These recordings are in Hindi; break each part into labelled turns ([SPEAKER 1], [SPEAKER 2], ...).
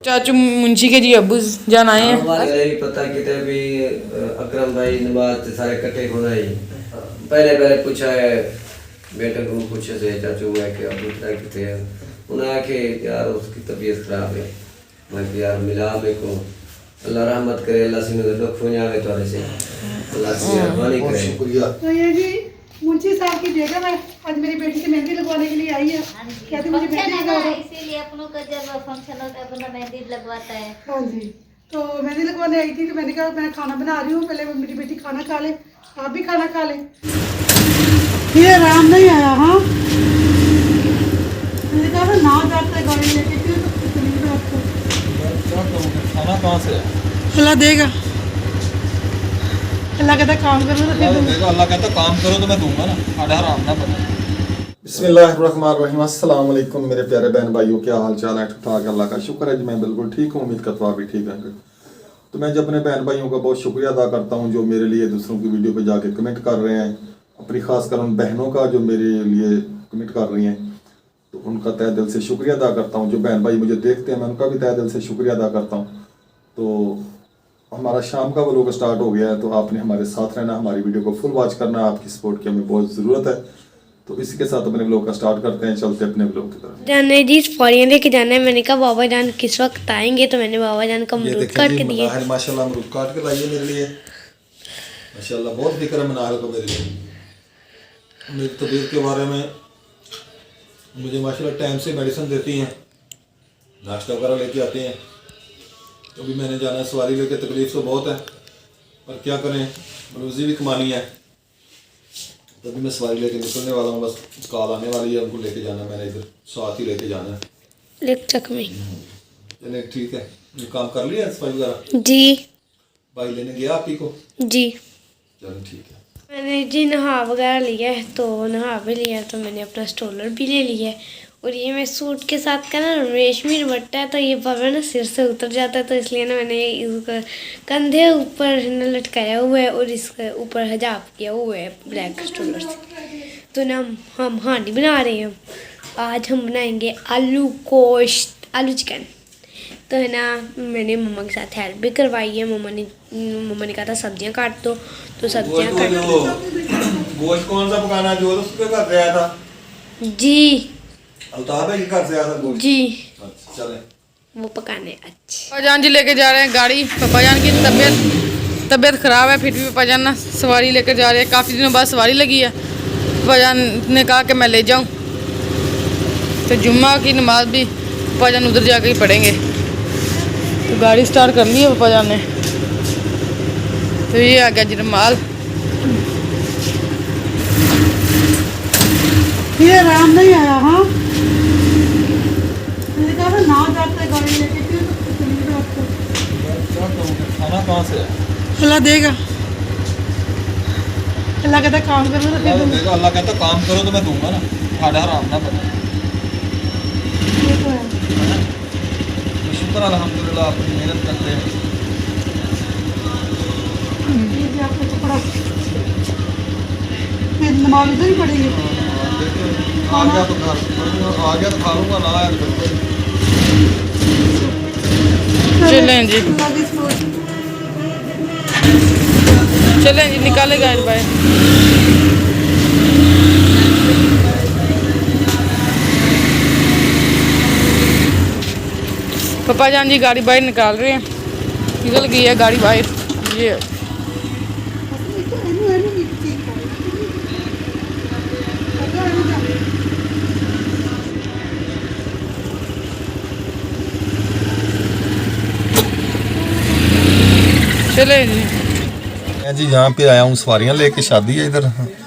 [SPEAKER 1] चाचू मुंशी के जी अब्बू जान आए हैं।
[SPEAKER 2] पता कितने भी अकरम भाई नवाज सारे इकट्ठे होना ही पहले पूछा है बेटे को पूछे से चाचू है कि अब्बू कितने हैं उन्हें आके यार उसकी तबीयत खराब है। मैं यार मिला मेरे को अल्लाह रहमत करे अल्लाह से मेरे दुख हो जाए तो से अल्लाह से मेहरबानी करे। शुक्रिया।
[SPEAKER 3] तो ये जी मुंशी साहब की बेगम है, आज मेरी बेटी की मेहंदी लगवाने के लिए आई है। कहती मुझे मेहंदी लगा दो,
[SPEAKER 4] इसीलिए अपनों का जब फंक्शन होता है अपना मेहंदी लगवाता है।
[SPEAKER 3] हाँ जी, तो मेहंदी लगवाने आई थी तो मैंने कहा मैं खाना बना रही हूँ, पहले मेरी बेटी खाना खा ले, आप भी खाना खा ले। ये आराम नहीं आया। हाँ मैंने कहा ना जाते गाड़ी लेके क्यों तो आपको
[SPEAKER 5] खाना कहाँ से है?
[SPEAKER 3] अल्लाह देगा, अल्लाह कहता काम करो तो फिर
[SPEAKER 5] देगा, अल्लाह कहता काम करो तो मैं दूंगा ना, आधा हराम ना बने।
[SPEAKER 6] बिस्मिल्लाहिर्रहमानिर्रहीम, अस्सलाम वालेकुम मेरे प्यारे बहन भाइयों, क्या हाल चाल है? ठीक ठाक, अल्लाह का शुक्र है जी, मैं बिल्कुल ठीक हूँ, उम्मीद करता हूँ आप भी ठीक हैं। तो मैं जब अपने बहन भाइयों का बहुत शुक्रिया अदा करता हूँ जो मेरे लिए दूसरों की वीडियो पे जाके कमेंट कर रहे हैं, अपनी खासकर उन बहनों का जो मेरे लिए कमेंट कर रही हैं, तो उनका तहे दिल से शुक्रिया अदा करता हूँ। जो बहन भाई मुझे देखते हैं मैं उनका भी तहे दिल से शुक्रिया अदा करता हूँ। तो हमारा शाम का व्लॉग स्टार्ट हो गया है, तो आपने हमारे साथ रहना, हमारी वीडियो को फुल वॉच करना, आपकी सपोर्ट की हमें बहुत ज़रूरत है। तो इसी के साथ अपने व्लॉग का स्टार्ट करते हैं, चलते अपने व्लॉग की तरफ।
[SPEAKER 7] जाने जी सफारियाँ लेके जाना है। मैंने कहा बाबा जान किस वक्त आएंगे, तो मैंने बाबा जान का अमरूद काट के दिए।
[SPEAKER 6] माशाल्लाह अमरूद काट के लाइए मेरे लिए, माशाल्लाह बहुत फिक्र है मनाहल को मेरे लिए। मेरी तबीयत के बारे में मुझे माशाल्लाह टाइम से मेडिसिन देती हैं, नाश्ता वगैरह लेके आते हैं। तो अभी मैंने जाना है सवारी लेके, तकलीफ तो बहुत है पर क्या करें, रोज़ी भी कमानी है। तो अभी मैं सवारी लेके निकलने वाला हूँ, बस कॉल आने वाली है, उनको लेके जाना, मैंने इधर साथ ही लेके जाना है।
[SPEAKER 7] लेक चक में
[SPEAKER 6] चलिए ठीक है, ये काम कर लिया सफाई वगैरह?
[SPEAKER 7] जी
[SPEAKER 6] भाई लेने गया आप ही को?
[SPEAKER 7] जी
[SPEAKER 6] चलो ठीक है।
[SPEAKER 7] मैंने जी नहा वगैरह लिया है, तो नहा भी लिया, तो मैंने अपना स्टोलर भी ले लिया है। और ये मैं सूट के साथ का ना रेशमी दुपट्टा है, तो ये बाबा ना सिर से उतर जाता है, तो इसलिए ना मैंने इसका कंधे ऊपर ना लटकाया हुआ है और इसके ऊपर हिजाब किया हुआ है ब्लैक स्टोलर से। तो ना हम हांडी बना रहे हैं। आज हम बनाएंगे आलू गोश्त, आलू चिकन। तो है ना मैंने मम्मा के साथ हेल्प भी करवाई है। मम्मा ने कहा था सब्जियां काट दो, तो सब्जियां काट।
[SPEAKER 6] गोश्त कौन सा पकाना जो उसके घर से आया था?
[SPEAKER 7] जी
[SPEAKER 6] अल्ताफ है, घर से आया था गोश्त?
[SPEAKER 7] जी
[SPEAKER 6] अच्छा चलें
[SPEAKER 7] वो पकाने। अच्छा
[SPEAKER 1] पापा जान जी लेके जा रहे हैं गाड़ी। पापा जान की तबीयत ख़राब है, फिर भी पापा जान ना सवारी लेकर जा रहे हैं। काफ़ी दिनों बाद सवारी लगी है। पापा जान ने कहा कि मैं ले जाऊं, तो जुम्मा की नमाज भी पापा जान उधर जाके ही पढ़ेंगे। तो गाड़ी स्टार्ट कर ली है पापा जान ने। तो ये आ गया जी रुमाल।
[SPEAKER 3] ये आराम नहीं आया। हाँ मैंने कहा ना जाते गाड़ी लेके क्यों तो आपको
[SPEAKER 5] खाना कहाँ से है?
[SPEAKER 3] अल्लाह देगा, अल्लाह कहता काम करो तो फिर
[SPEAKER 5] देगा, अल्लाह कहता काम करो तो मैं दूंगा ना, आधा हराम ना बने।
[SPEAKER 3] ये तो है।
[SPEAKER 5] शुक्र अल्हम्दुलिल्लाह, अपनी मेहनत करते हैं।
[SPEAKER 3] ये भी आपको कपड़ा फिर नमाज इधर ही पड़ेगी।
[SPEAKER 5] आ गया तो घर, आ गया तो खा लूँगा, ना आया तो बिल्कुल।
[SPEAKER 1] चलें जी, चलें जी, निकाले गाड़ी बाहर। पापा जान जी गाड़ी बाहर निकाल रहे हैं, निकल गई है गाड़ी बाहर। ये चले जी।
[SPEAKER 6] मैं जी यहाँ पे आया हूँ सवारियाँ लेके, शादी है इधर,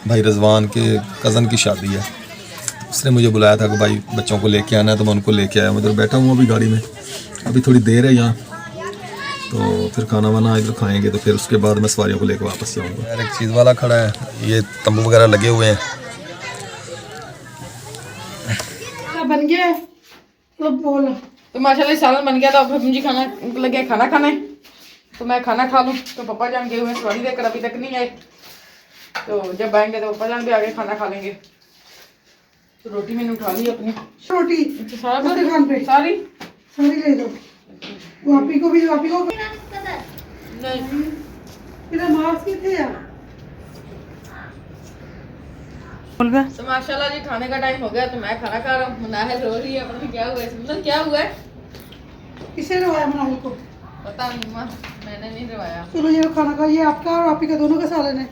[SPEAKER 6] भाई रजवान के कज़न की शादी है। उसने मुझे बुलाया था कि भाई बच्चों को लेके आना है, तो मैं उनको लेके आया। मैं इधर बैठा हूँ अभी गाड़ी में, अभी थोड़ी देर है यहाँ, तो फिर खाना वाना इधर खाएंगे, तो फिर उसके बाद मैं सवारियों को लेकर वापस जाऊँगा। यार एक चीज़ वाला खड़ा है, ये तंबू वगैरह लगे हुए हैं।
[SPEAKER 3] बन गया है तो बोलो।
[SPEAKER 1] तो माशाल्लाह सालन बन गया था। अब मुझे खाना लगे खाना खाने, तो मैं खाना खा लूँ। तो पापा जान गए हुए सवारी लेकर, अभी तक नहीं आए। तो जब आएंगे तो पापा जान भी आगे खाना खा लेंगे। तो रोटी मैंने उठा ली अपनी।
[SPEAKER 3] रोटी
[SPEAKER 1] सारा
[SPEAKER 3] खान पे
[SPEAKER 1] सारी
[SPEAKER 3] सारी ले दो। वापी को
[SPEAKER 4] पता
[SPEAKER 3] मेरा मास्क कितने यार बोल गया।
[SPEAKER 1] तो माशाल्लाह जी खाने का टाइम हो गया तो मैं खाना खा रहा हूँ। मुनाहिल रो रही है, पता नहीं क्या हुआ है। मतलब क्या हुआ है
[SPEAKER 3] किसने रवाया मनाली को?
[SPEAKER 1] पता नहीं माँ, मैंने नहीं रवाया।
[SPEAKER 3] चलो ये लो खाना खाओ, ये आपका और आपी का दोनों का सालन है।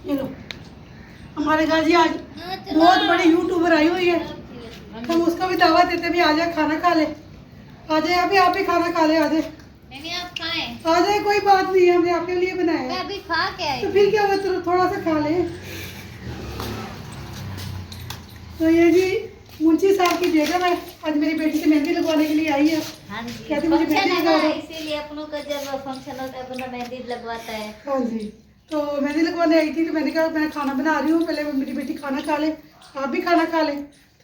[SPEAKER 3] ये लो हमारे घर जी आज बहुत बड़ी यूट्यूबर आई हुई है, हम उसका भी दावा देते हैं भी आ जाए खाना खा ले। आ जाए अभी आप ही खाना खा ले, आ जाए
[SPEAKER 4] नहीं आप खाएं।
[SPEAKER 3] आ जाए, कोई बात नहीं है, हमने आपके लिए बनाया
[SPEAKER 4] मैं
[SPEAKER 3] है।
[SPEAKER 4] अभी खा के आई।
[SPEAKER 3] तो फिर क्या हुआ, चलो थोड़ा सा खा ले। तो ये जी मुंशी साहब की बेगम है, आज मेरी बेटी से मेहंदी लगवाने के लिए आई है।
[SPEAKER 4] हाँ जी
[SPEAKER 3] कहती मुझे
[SPEAKER 4] फंक्शन
[SPEAKER 3] मेहंदी
[SPEAKER 4] है
[SPEAKER 3] लगा
[SPEAKER 4] ना,
[SPEAKER 3] दो।
[SPEAKER 4] इसीलिए अपनों का जब फंक्शन होता है अपना मेहंदी लगवाता है।
[SPEAKER 3] हाँ जी, तो मेहंदी लगवाने आई थी तो मैंने कहा मैं खाना बना रही हूँ, पहले मेरी बेटी खाना खा ले, आप भी खाना खा ले,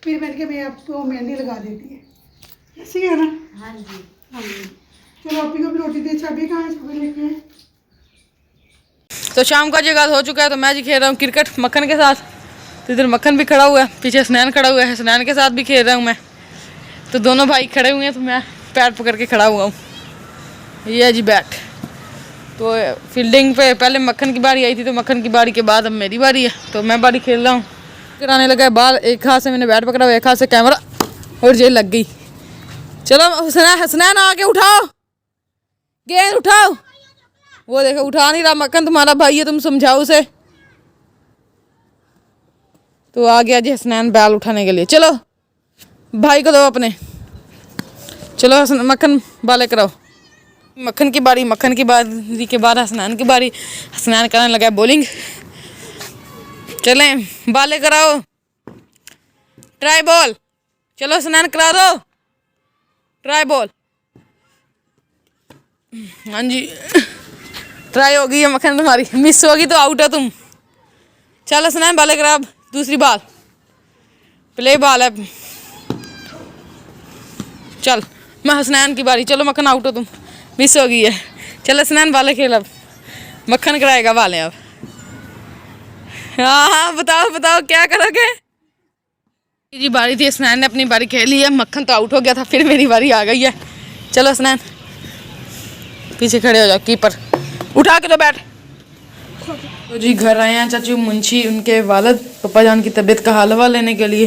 [SPEAKER 3] फिर मैंने कहा मैं आपको मेहंदी लगा देती है। ऐसी है ना?
[SPEAKER 4] हाँ जी
[SPEAKER 3] हाँ जी, चलो आपी को भी रोटी दे। चाबी कहाँ है? चाबी लेके आए।
[SPEAKER 1] तो शाम का जगह हो चुका है तो मैं जी खेल रहा हूँ क्रिकेट मक्खन के साथ। तो इधर मक्खन भी खड़ा हुआ है, पीछे हसनैन खड़ा हुआ है, हसनैन के साथ भी खेल रहा हूँ मैं। तो दोनों भाई खड़े हुए हैं तो मैं पैर पकड़ के खड़ा हुआ हूँ। ये है जी बैट। तो फील्डिंग पे पहले मक्खन की बारी आई थी, तो मक्खन की बारी के बाद अब मेरी बारी है, तो मैं बारी खेल रहा हूँ। कराने लगा है बाल, एक हाथ से मैंने बैट पकड़ा हुआ, एक हाथ से कैमरा, और जेल लग गई। चलो हसनैन, हसनैन आके उठाओ, गेंद उठाओ। वो देखो उठा नहीं रहा, मक्खन तुम्हारा भाई है, तुम समझाओ उसे। तो आ गया जी हसनैन बैल उठाने के लिए। चलो भाई को दो अपने। चलो मक्खन बाले कराओ। मक्खन की बारी, मक्खन की बारी के बाद हसनैन की बारी। हसनैन करने लगा बॉलिंग। चलें बाले कराओ, ट्राई बॉल। चलो हसनैन करा दो ट्राई बॉल। हाँ जी ट्राई हो गई है मक्खन तुम्हारी, मिस होगी तो आउट हो तुम। चल हसनैन बाले करा, अब दूसरी बाल, प्ले बॉल है। चल मैं हसनैन की बारी। चलो मक्खन आउट हो तुम, मिस हो गई है। चल हसनैन बाले खेल, अब मक्खन कराएगा बाले अब। हाँ हाँ बताओ बताओ क्या करोगे जी। बारी थी, हसनैन ने अपनी बारी खेली है, मक्खन तो आउट हो गया था, फिर मेरी बारी आ गई है। चलो हसनैन पीछे खड़े हो जाओ, कीपर उठा के दो बैट। तो जी घर आए हैं चाचू मुंशी, उनके वालिद पप्पा जान की तबीयत का हाल हवा लेने के लिए।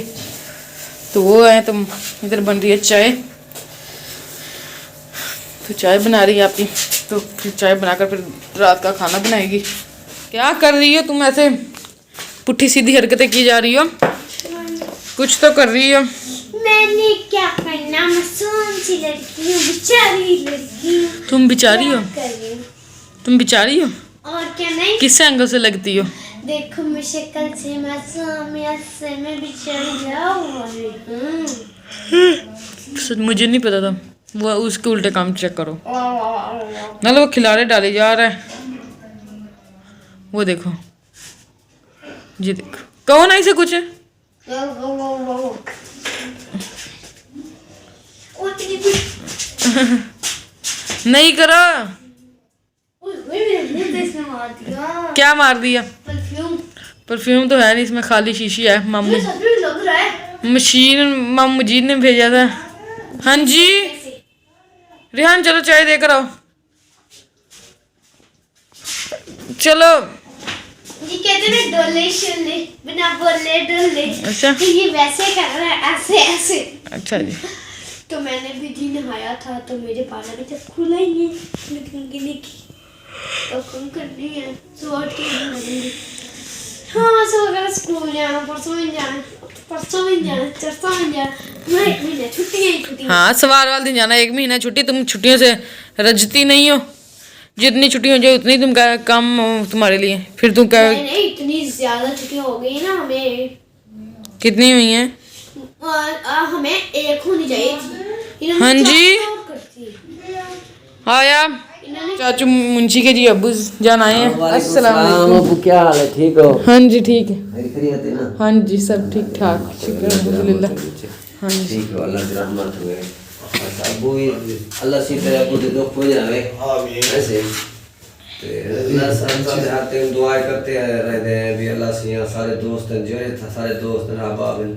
[SPEAKER 1] तो वो आए, तो इधर बन रही है चाय। तो चाय बना रही है आपकी, तो फिर चाय बनाकर फिर रात का खाना बनाएगी। क्या कर रही हो तुम, ऐसे पुट्ठी सीधी हरकतें की जा रही हो? कुछ तो कर रही हो।
[SPEAKER 7] मैंने क्या करना, मासूम सी लड़की हूँ, बेचारी लड़की हूँ।
[SPEAKER 1] तुम बेचारी हो?
[SPEAKER 7] कर रही हूँ।
[SPEAKER 1] तुम बेचारी हो?
[SPEAKER 7] और क्या नहीं?
[SPEAKER 1] किस एंगल से लगती हो?
[SPEAKER 7] देखो मैं शक्ल से मासूम या से मैं बेचारी जाऊँ।
[SPEAKER 1] मुझे नहीं पता था, वो उसके उल्टे काम चेक करो। मतलब वो खिलाड़े डाले जा रहा है, वो देखो जी, देखो कौन ऐसे कुछ है। नहीं करो। क्या मार दिया? परफ्यूम तो है नहीं इसमें, खाली शीशी है। मामू मशीन मामू मजीद ने भेजा था। हाँ जी रिहान चलो चाय देकर आओ। चलो
[SPEAKER 7] ये कहते हैं ना डोले शोले बिना बोले डोले।
[SPEAKER 1] अच्छा
[SPEAKER 7] तो ये वैसे कर रहा है, ऐसे ऐसे।
[SPEAKER 1] अच्छा जी।
[SPEAKER 7] तो मैंने भी जी नहाया था, तो मेरे बाल अभी तक खुला ही है, लेकिन गिने की तो कम करनी है। सुबह के हाँ सुबह स्कूल जाना, परसों में जाना, परसों में जाना, चरसों में जाना। मैं एक महीना छुट्टियाँ ही छुट्टी।
[SPEAKER 1] हाँ सवार वाले दिन जाना, एक महीना छुट्टी। तुम छुट्टियों से रजती नहीं हो, जितनी छुट्टी हो जाए उतनी तुम कम तुम्हारे लिए। फिर तुम क्या
[SPEAKER 7] नहीं इतनी ज्यादा छुट्टियाँ हो गई ना हमें।
[SPEAKER 1] कितनी हुई हैं?
[SPEAKER 7] हमें एक होनी चाहिए थी।
[SPEAKER 1] हाँ जी आया चाचू मुंशी के जी अब्बू जान आए हैं। अस्सलाम वालेकुम।
[SPEAKER 2] क्या हाल है, ठीक हो?
[SPEAKER 1] हाँ जी ठीक है।
[SPEAKER 2] खैरियत है ना?
[SPEAKER 1] हाँ जी सब ठीक ठाक, शुक्र अल्हम्दुलिल्लाह। हाँ जी
[SPEAKER 2] ठीक है, अल्लाह की रहमत हुए। अच्छा अबू भी अल्लाह से तेरे अबू दे दुख हो जावे। आमीन। ऐसे ते अल्लाह से हाथे दुआ करते रहते हैं भी अल्लाह से यहाँ सारे दोस्त हैं, जो था सारे दोस्त हैं अहबाब हैं,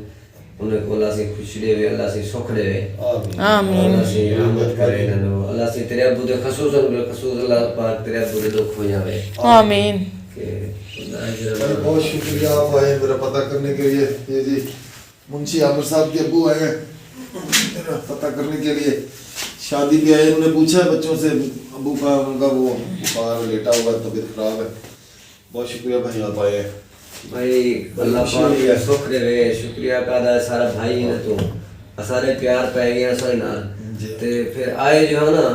[SPEAKER 2] उन्हें को अल्लाह से खुश देवे, अल्लाह से सुख देवे।
[SPEAKER 1] आमीन।
[SPEAKER 2] अल्लाह से रहमत करे इन्हें, अल्लाह से तेरे अबू दे खसूस अल्लाह पाक तेरे अबू दे दुख हो जावे
[SPEAKER 1] आमीन।
[SPEAKER 2] के
[SPEAKER 6] भाई बहुत शुक्रिया आप आए मेरा पता करने के लिए। ये जी मुंशी आमिर साहब के अबू आए हैं मेरा पता करने के लिए। शादी भी आए, उन्होंने पूछा है बच्चों से अबू का, उनका वो बुखार लेटा हुआ, तबीयत खराब है। बहुत शुक्रिया भाई आप आए हैं।
[SPEAKER 2] भाई अल्लाह पाक का सुख देवे, शुक्रिया कादा सारा भाई है तू सारे प्यार पै गया सारे नाल ते फिर आए जो है ना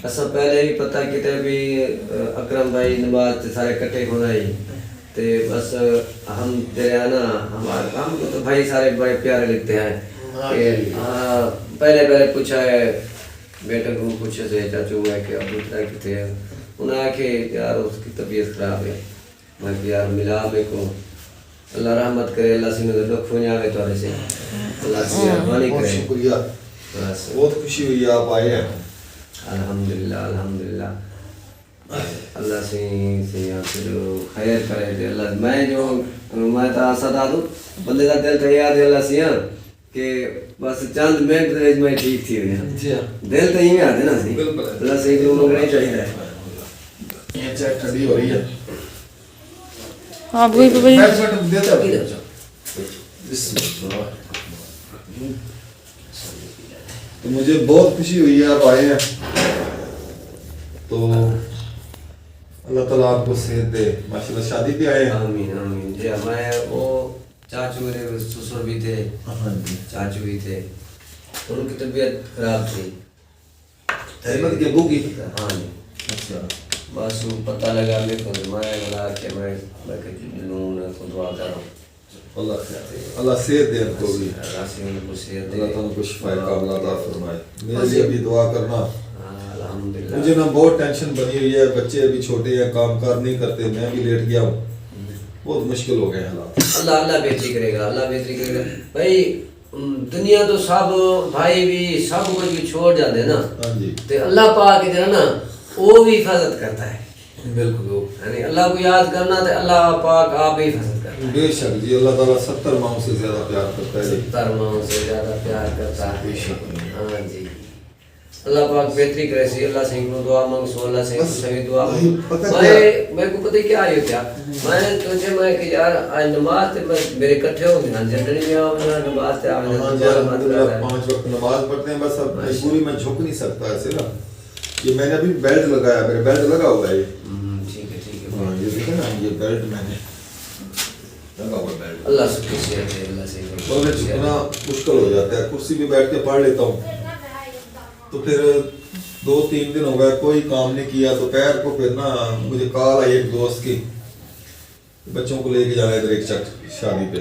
[SPEAKER 2] असा पहले भी पता किते भी अकरम भाई नवाज ते सारे इकट्ठे होना ही ते बस हम तेरे ना हमारे हम तो भाई सारे बड़े प्यारे लगते हैं कि पहले पूछा है बेटे को पूछे से चाचू है कि अबू तेरा किथे है, उन्हें आके यार उसकी तबीयत खराब है। मैं यार मिला मेरे को अल्लाह रहमत करे, अल्लाह से मेरे दुख हो जावे तो से अल्लाह से मेहरबानी
[SPEAKER 6] बहुत
[SPEAKER 2] करे।
[SPEAKER 6] शुक्रिया,
[SPEAKER 2] बस
[SPEAKER 6] बहुत खुशी हुई आप आए हैं।
[SPEAKER 2] अल्हम्दुलिल्लाह अल्हम्दुलिल्लाह अल्लाह से यहाँ से जो खैर करे थे अल्लाह। मैं तो आशा था दूँ बंदे का दिल तो याद है अल्लाह से कि बस चंद मिनट में ठीक थी दिल तो यही आते ना सी अल्लाह से लोग नहीं चाहिए।
[SPEAKER 6] ये चाय ठंडी हो रही है।
[SPEAKER 1] हाँ वही पापा जी।
[SPEAKER 6] मैं छोटा देता हूँ। बिस्मिल्लाह। तो मुझे बहुत खुशी हुई है आप आए हैं, तो अल्लाह ताला आपको सेहत दे। माशाल्लाह शादी पे आए हैं।
[SPEAKER 2] आमीन आमीन जी। मैं वो चाचू मेरे ससुर भी थे,
[SPEAKER 6] हाँ जी,
[SPEAKER 2] चाचू भी थे, उनकी तबीयत खराब थी
[SPEAKER 6] अहमद के अबू की।
[SPEAKER 2] हाँ जी।
[SPEAKER 6] अच्छा,
[SPEAKER 2] बस वो पता लगा मेरे को मैं बोला कि मैं लूँ को दुआ करो
[SPEAKER 6] अल्लाह सेहत दे उनको भी,
[SPEAKER 2] अल्लाह से उनको सेहत दे।
[SPEAKER 6] अल्लाह ताला को शिफा कामिला अता फरमाए। मेरे लिए भी दुआ करना।
[SPEAKER 2] हाँ, अल्हम्दुलिल्लाह।
[SPEAKER 6] मुझे ना बहुत टेंशन बनी हुई है, बच्चे अभी छोटे हैं, कामकाज नहीं करते, मैं भी लेट गया हूँ, बहुत मुश्किल हो गए हालात।
[SPEAKER 2] अल्लाह बेहतरी करेगा, अल्लाह बेहतरी करेगा। भाई दुनिया तो सब भाई भी सब कुछ भी छोड़ जाते ना,
[SPEAKER 6] हाँ जी,
[SPEAKER 2] तो अल्लाह पाक जो है ना वो भी हिफाजत करता है।
[SPEAKER 6] बिल्कुल,
[SPEAKER 2] यानी अल्लाह को याद करना तो अल्लाह पाक आप ही हिफाजत करता है।
[SPEAKER 6] बेशक जी, अल्लाह ताला 70 माओं से ज्यादा प्यार करता है।
[SPEAKER 2] 70 माओं से ज्यादा प्यार करता है।
[SPEAKER 6] बेशक।
[SPEAKER 2] हाँ जी। अल्लाह पाक बेहतरी करे सी, अल्लाह से दुआ मांगो, अल्लाह से सभी दुआ
[SPEAKER 6] भाई, पता क्या?
[SPEAKER 2] मैं को पता क्या आयो क्या मैं सोचे मैं कि यार आज नमाज ते बस मेरे इकट्ठे हो गए जनरली में आओ ना नमाज ते
[SPEAKER 6] हाँ जी, अल्हम्दुलिल्लाह 5 वक्त नमाज पढ़ते हैं। बस अब मजबूरी में झुक नहीं सकता ऐसे ना। ये मैंने अभी बेल्ट लगाया, मेरे बेल्ट लगा हुआ है ये।
[SPEAKER 2] ठीक है।
[SPEAKER 6] हाँ, ये देखे ना, ये बेल्ट मैंने लगा हुआ बेल्ट।
[SPEAKER 2] अल्लाह से खुशी है, अल्लाह से
[SPEAKER 6] वरना झुकना मुश्किल हो जाता है। कुर्सी पे बैठ के पढ़ लेता हूँ, तो फिर 2-3 दिन हो गए कोई काम नहीं किया। तो पैर को फिर ना मुझे कॉल आई एक दोस्त की, बच्चों को लेके जाना है इधर एक शादी पे।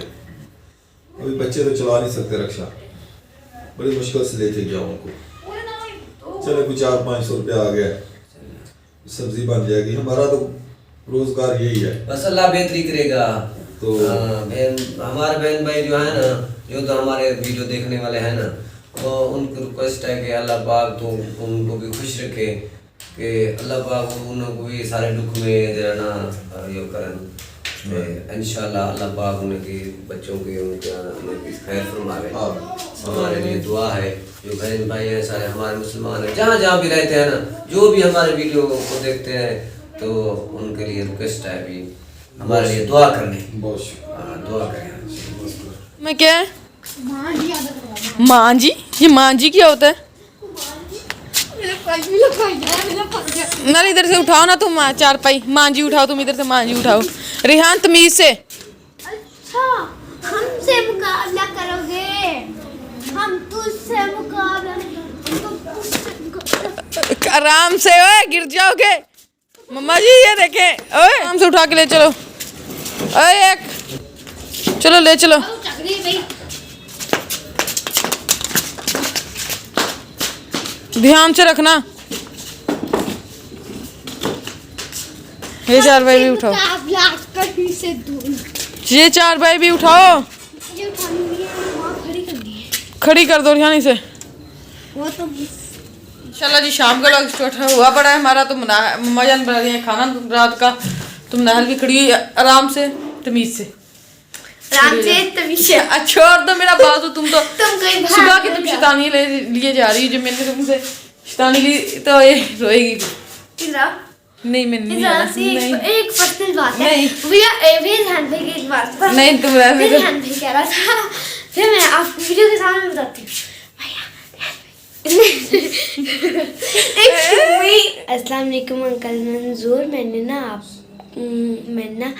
[SPEAKER 6] अभी बच्चे तो चला नहीं सकते रक्षा, बड़ी मुश्किल से लेके गया उनको। चले कुछ 400-500 रुपया आ गया, सब्जी बन जाएगी। हमारा तो रोजगार यही है।
[SPEAKER 2] बस अल्लाह बेहतरी करेगा।
[SPEAKER 6] तो
[SPEAKER 2] हमारे बहन भाई जो है ना, जो तो हमारे वीडियो देखने वाले हैं ना, वो उनको रिक्वेस्ट है कि अल्लाह पाक तो उनको भी खुश रखे, कि अल्लाह पाक उनको भी सारे दुख में जो है ना ये करें। इंशाल्लाह अल्लाह पाक उनके बच्चों के उनकी खैर फरमावे। हमारे लिए दुआ है। जो बहन भाई हैं सारे हमारे मुसलमान हैं, जहाँ जहाँ भी रहते हैं ना, जो भी हमारे वीडियो को देखते हैं, तो उनके लिए रिक्वेस्ट है भी हमारे लिए दुआ करने।
[SPEAKER 6] बहुत शुक्रिया।
[SPEAKER 2] दुआ करें।
[SPEAKER 1] मैं क्या है माँ जी, ये माँ जी क्या होता है? ना इधर से उठाओ ना तुम चारपाई, माँ जी उठाओ तुम इधर से, माँ जी उठाओ। रिहान तमीज से।
[SPEAKER 8] अच्छा हमसे मुकाबला करोगे? हम तुझसे मुकाबला
[SPEAKER 1] आराम से, ओए गिर जाओगे। मम्मा जी ये देखें, ओए आराम से उठा के ले चलो। ओए एक चलो ले चलो। ध्यान से रखना। ये 4 भाई भी उठाओ,
[SPEAKER 8] से दूर
[SPEAKER 1] ये 4 भाई भी उठाओ।
[SPEAKER 8] ये उठानी नहीं है, वहाँ खड़ी करनी है।
[SPEAKER 1] खड़ी कर दो रिहानी से।
[SPEAKER 8] वो तो
[SPEAKER 1] इंशाल्लाह जी शाम का लोग स्टार्ट हुआ पड़ा है हमारा। तो मम्मा जान बना रही है खाना रात का। तुम नहल भी खड़ी हुई आराम से तमीज से। छोड़ दो मेरा बाजू। तुम तो सुबह की तुम शैतानी लिए जा रही हो जो मैंने तुमसे शैतानी तो ये रोएगी।
[SPEAKER 8] इधर
[SPEAKER 1] नहीं मैं नहीं
[SPEAKER 8] इधर
[SPEAKER 1] आना।
[SPEAKER 8] से
[SPEAKER 1] नहीं
[SPEAKER 8] एक पर्सनल बात है।
[SPEAKER 1] नहीं।
[SPEAKER 8] भैया ध्यान भाई की एक बात पर
[SPEAKER 1] नहीं तुम रह
[SPEAKER 8] फिर ध्यान भाई कह रहा था, फिर मैं आपको वीडियो के सामने बताती हूँ।
[SPEAKER 7] अस्सलाम वालेकुम अंकल मंजूर। मैंने ना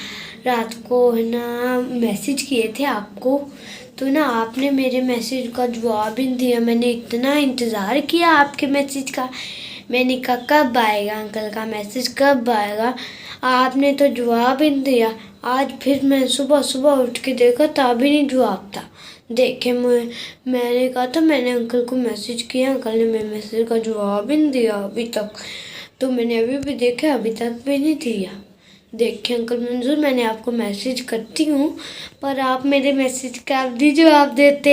[SPEAKER 7] रात को है ना मैसेज किए थे आपको, तो ना आपने मेरे मैसेज का जवाब ही नहीं दिया। मैंने इतना इंतज़ार किया आपके मैसेज का, मैंने कहा कब आएगा अंकल का मैसेज, कब आएगा। आपने तो जवाब ही नहीं दिया। आज फिर मैं सुबह सुबह उठ के देखा तब भी नहीं जवाब था। देखे मैंने कहा था मैंने अंकल को मैसेज किया, अंकल ने मेरे मैसेज का जवाब ही नहीं दिया अभी तक। तो मैंने अभी भी देखा, अभी तक भी नहीं दिया। देखिए अंकल मंजूर, मैंने आपको मैसेज करती हूँ पर आप मेरे मैसेज का अब भी जवाब देते।